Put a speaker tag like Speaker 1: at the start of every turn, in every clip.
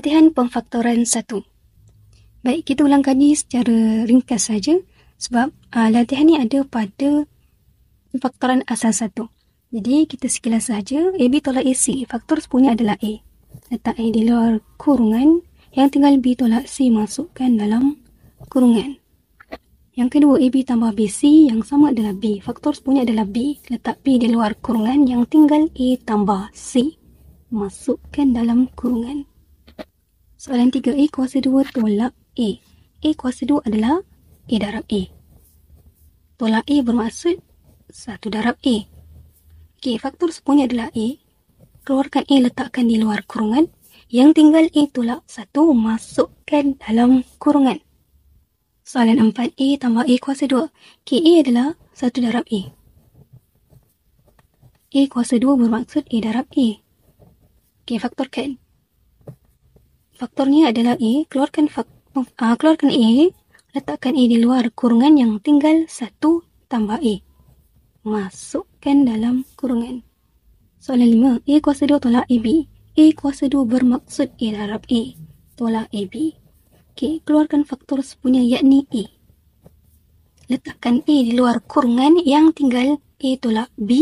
Speaker 1: Latihan pemfaktoran 1. Baik, kita ulang kaji secara ringkas saja sebab latihan ni ada pada pemfaktoran asal 1. Jadi, kita sekilas saja. AB tolak AC. Faktor sepunya adalah A. Letak A di luar kurungan. Yang tinggal B tolak C masukkan dalam kurungan. Yang kedua, AB tambah BC. Yang sama adalah B. Faktor sepunya adalah B. Letak B di luar kurungan. Yang tinggal A tambah C masukkan dalam kurungan. Soalan 3. A kuasa 2 tolak A. A kuasa 2 adalah A darab A. Tolak A bermaksud 1 darab A. Okey, faktor sepunya adalah A. Keluarkan A, letakkan di luar kurungan. Yang tinggal A tolak 1 masukkan dalam kurungan. Soalan 4. A tambah A kuasa 2. Okey, A adalah 1 darab A. A kuasa 2 bermaksud A darab A. Okey, faktorkan. Faktornya adalah A. Keluarkan A. Letakkan A di luar kurungan. Yang tinggal 1 tambah A. Masukkan dalam kurungan. Soalan 5. A kuasa 2 tolak AB. A kuasa 2 bermaksud A darab A. Tolak AB. Okey, keluarkan faktor sepunya yakni A. Letakkan A di luar kurungan. Yang tinggal A tolak B.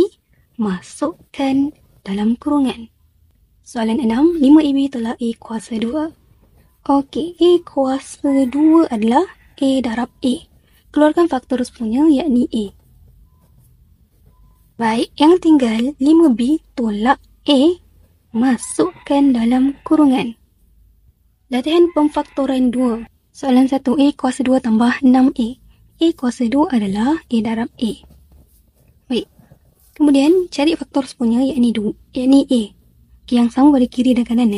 Speaker 1: Masukkan dalam kurungan. Soalan 6. 5AB tolak A kuasa 2. Okey, A kuasa 2 adalah A darab A. Keluarkan faktor sepunya yakni A. Baik, yang tinggal 5B tolak A masukkan dalam kurungan. Latihan pemfaktoran 2. Soalan 1. A kuasa 2 tambah 6A. A kuasa 2 adalah A darab A. Baik. Kemudian cari faktor sepunya yakni A. Yang sama pada kiri dan kanan.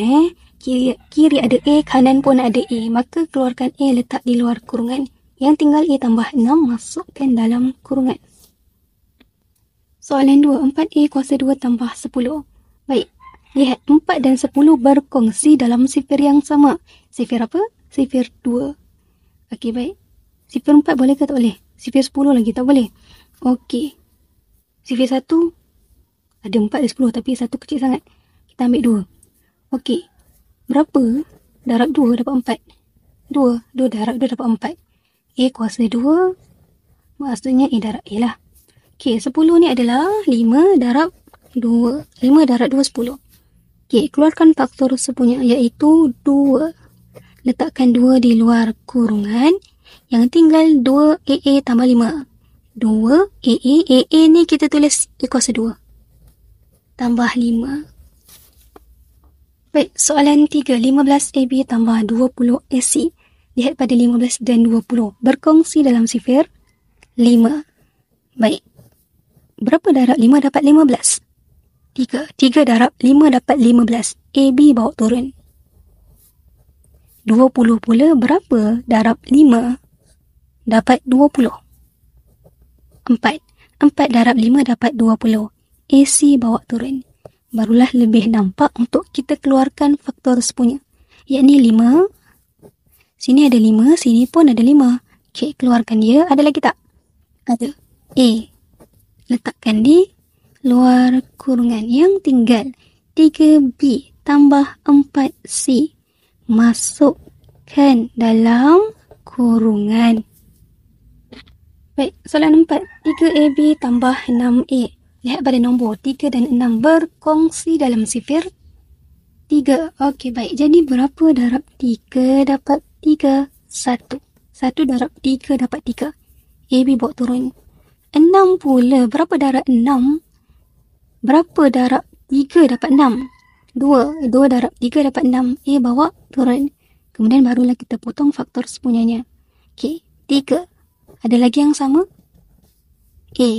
Speaker 1: Kiri ada A, kanan pun ada A. Maka keluarkan A, letak di luar kurungan. Yang tinggal A tambah 6 masukkan dalam kurungan. Soalan 2. 4A kuasa 2 tambah 10. Baik. Lihat, 4 dan 10 berkongsi dalam sifir yang sama. Sifir apa? Sifir 2. Okey, baik. Sifir 4 boleh ke tak boleh? Sifir 10 lagi tak boleh. Okey. Sifir 1 ada 4 dan 10 tapi 1 kecil sangat. Kita ambil 2. Okey. Berapa darab 2 dapat 4? 2 darab 2 dapat 4. A kuasa 2 maksudnya A darab A lah. Okey, 10 ni adalah 5 darab 2. 5 darab 2, 10. Okey, keluarkan faktor sepunya iaitu 2. Letakkan 2 di luar kurungan. Yang tinggal 2 AA tambah 5. 2 AA ni kita tulis A kuasa 2. Tambah 5. Baik, soalan 3. 15 AB tambah 20 AC. Lihat pada 15 dan 20. Berkongsi dalam sifir 5. Baik. Berapa darab 5 dapat 15? 3. 3 darab 5 dapat 15. AB bawa turun. 20 pula berapa darab 5 dapat 20? 4. 4 darab 5 dapat 20. AC bawa turun. Barulah lebih nampak untuk kita keluarkan faktor sepunya. Yakni 5. Sini ada 5, sini pun ada 5. Okey, keluarkan dia. Ada lagi tak? Ada. A. Letakkan di luar kurungan. Yang tinggal 3B tambah 4C. Masukkan dalam kurungan. Baik, soalan 4. 3AB tambah 6A. Lihat pada nombor 3 dan 6 berkongsi dalam sifir 3. Okey, baik. Jadi berapa darab 3 dapat 3? 1. 1 darab 3 dapat 3. AB bawa turun. 6 pula. Berapa darab 6? Berapa darab 3 dapat 6? 2. 2 darab 3 dapat 6. A bawa turun. Kemudian barulah kita potong faktor sepunyanya. Okey, 3. Ada lagi yang sama? A.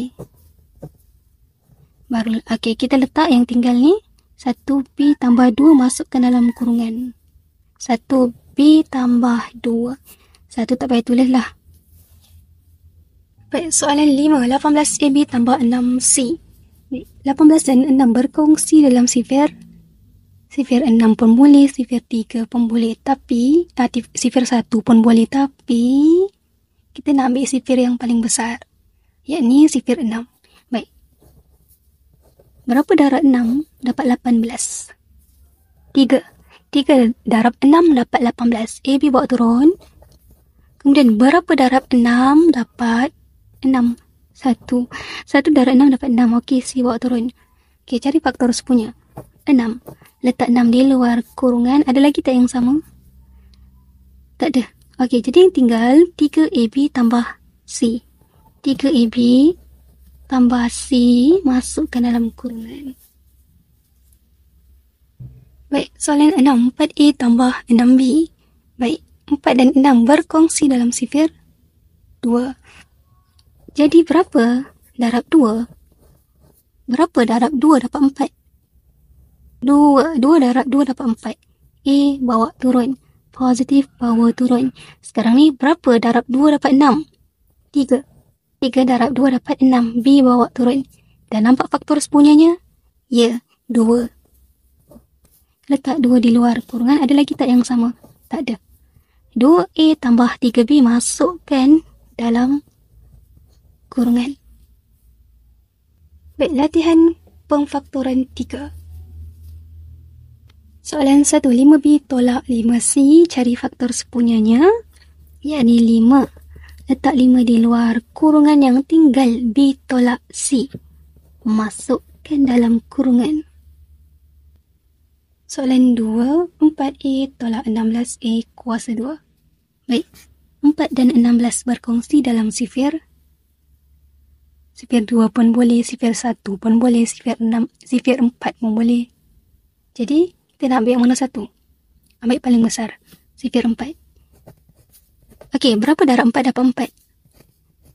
Speaker 1: Okey, kita letak yang tinggal ni. 1B tambah 2 masukkan dalam kurungan. 1B tambah 2. 1 tak payah tulis lah. Baik, soalan 5. 18AB tambah 6C. 18 dan 6 berkongsi dalam sifir 6 pun boleh, sifir 3 pun boleh. Tapi, sifir 1 pun boleh. Tapi, kita nak ambil sifir yang paling besar. Yakni sifir 6. Baik. Berapa darab 6 dapat 18? 3. 3 darab 6 dapat 18. A, B bawa turun. Kemudian berapa darab 6 dapat 6? 1. 1 darab 6 dapat 6. Okey, C bawa turun. Okey, cari faktor sepunya. 6. Letak 6 di luar kurungan. Ada lagi tak yang sama? Tak ada. Okey, jadi tinggal 3AB tambah C. 3AB tambah C masukkan dalam kurungan. Baik, soalan 6. 4A tambah 6B. Baik, 4 dan 6 berkongsi dalam sifir 2. Jadi berapa darab 2? Berapa darab 2 dapat 4? 2 darab 2 dapat 4. A bawa turun. Positif bawa turun. Sekarang ni berapa darab 2 dapat 6? 3. 3 darab 2 dapat 6. B bawa turun. Dan nampak faktor sepunyanya? Ya, 2. Letak 2 di luar kurungan. Ada lagi tak yang sama? Tak ada. 2A tambah 3B masukkan dalam kurungan. Baik, latihan pemfaktoran 3. Soalan 1. 5B tolak 5C. Cari faktor sepunyanya, yakni 5. Letak 5 di luar kurungan yang tinggal. B tolak C. Masukkan dalam kurungan. Soalan 2. 4A tolak 16A kuasa 2. Baik, 4 dan 16 berkongsi dalam sifir 2 pun boleh, sifir 1 pun boleh, sifir 4 pun boleh. Jadi, kita nak ambil yang mana satu? Ambil paling besar, sifir 4. Okey, berapa darab 4 dapat 4?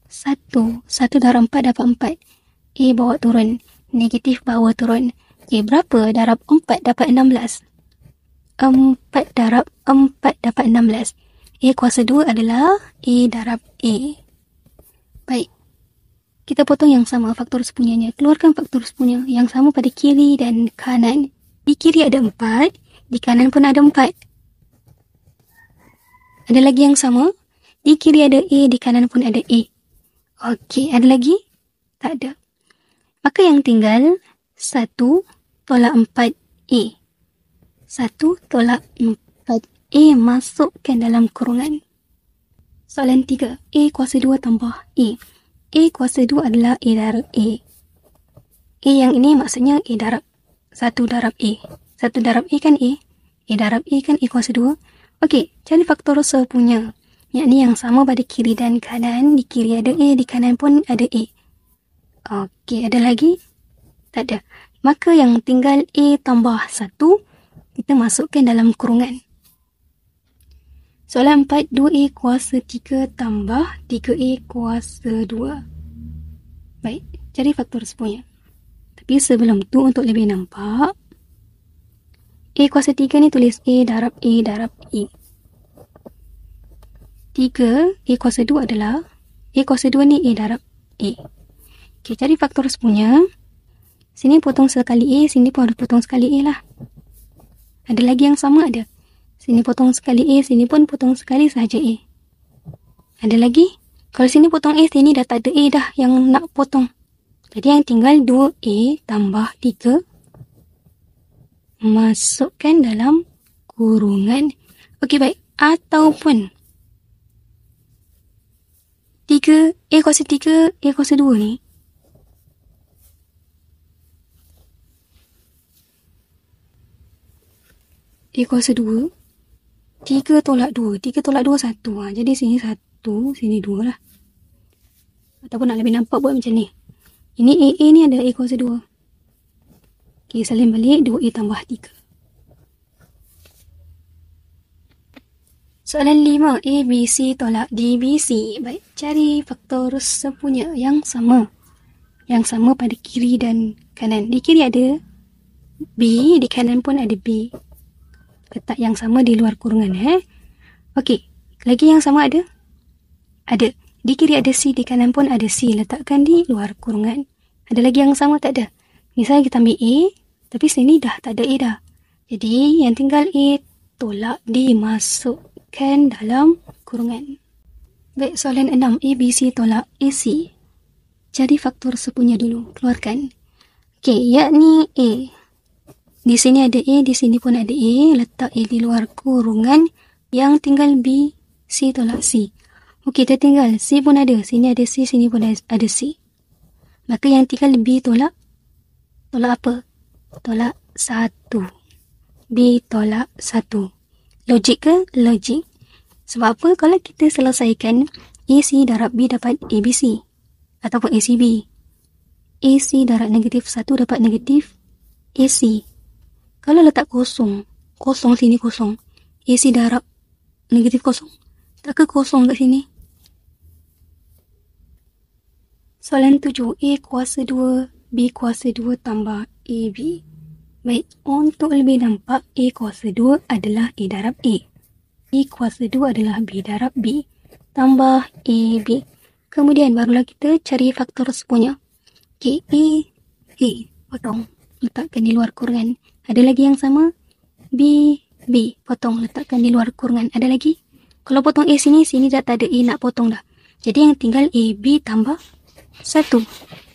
Speaker 1: 1 darab 4 dapat 4. A bawa turun, negatif bawa turun. Okey, berapa darab 4 dapat 16? 4 darab 4 dapat 16. A kuasa 2 adalah A darab A. Baik, kita potong yang sama faktor sepunyanya. Keluarkan faktor sepunya yang sama pada kiri dan kanan. Di kiri ada 4, di kanan pun ada 4. Ada lagi yang sama? Di kiri ada A, di kanan pun ada A. Okey, ada lagi? Tak ada. Maka yang tinggal 1 tolak 4A. 1 tolak 4A masukkan dalam kurungan. Soalan 3. A kuasa 2 tambah A. A kuasa 2 adalah A darab A. A yang ini maksudnya A darab 1 darab A. 1 darab A kan A. A darab A kan A kuasa 2. Okey, cari faktor sepunya. Yakni yang sama pada kiri dan kanan. Di kiri ada A, di kanan pun ada A. Okey, ada lagi? Tak ada. Maka yang tinggal A tambah 1, kita masukkan dalam kurungan. Soalan 4, 2A kuasa 3 tambah 3A kuasa 2. Baik, cari faktor sepunya. Tapi sebelum tu, untuk lebih nampak, A kuasa 3 ni tulis A darab A darab A. 3, A kuasa 2 adalah, A kuasa 2 ni A darab A. Okey, cari faktor sepunya. Sini potong sekali A, sini pun harus potong sekali A lah. Ada lagi yang sama? Ada. Sini potong sekali A, sini pun potong sekali sahaja A. Ada lagi? Kalau sini potong A, sini dah tak ada A dah yang nak potong. Jadi yang tinggal 2A tambah 3. Masukkan dalam kurungan. Okey, baik. Ataupun 3, A kuasa 3, A kuasa 2 ni. A kuasa 2. 3 tolak 2. 3 tolak 2, 1. Jadi sini 1, sini 2 lah. Ataupun nak lebih nampak buat macam ni. Ini AA ni ada A kuasa 2. Okey, salin balik 2A tambah 3. Soalan 5. ABC tolak DBC. Baik, cari faktor sepunya yang sama. Yang sama pada kiri dan kanan. Di kiri ada B, di kanan pun ada B. Letak yang sama di luar kurungan. Okey, lagi yang sama ada? Ada. Di kiri ada C, di kanan pun ada C. Letakkan di luar kurungan. Ada lagi yang sama? Tak ada. Misalnya kita ambil A, tapi sini dah tak ada A dah. Jadi yang tinggal A tolak D, masukkan dalam kurungan. Baik, soalan 6. ABC tolak AC. Cari faktor sepunya dulu. Keluarkan. Okey, yakni A. Di sini ada A, di sini pun ada A. Letak A di luar kurungan. Yang tinggal B, C tolak C. Okey, tertinggal. C pun ada. Sini ada C, sini pun ada C. Maka yang tinggal B tolak apa? Tolak 1. B tolak 1. Logik ke? Logik. Sebab apa? Kalau kita selesaikan AC darab B dapat ABC. Ataupun ACB. AC darab negatif 1 dapat negatif AC. Kalau letak kosong sini kosong. AC darab negatif kosong. Tak ke kosong kat sini? Soalan 7. A kuasa 2, B kuasa 2 tambah AB. Baik, untuk lebih nampak, A kuasa 2 adalah A darab A. B kuasa 2 adalah B darab B. Tambah AB. Kemudian barulah kita cari faktor sepunya. Okay, A, potong. Letakkan di luar kurungan. Ada lagi yang sama? B, potong. Letakkan di luar kurungan. Ada lagi? Kalau potong A sini dah tak ada A nak potong dah. Jadi yang tinggal AB tambah 1.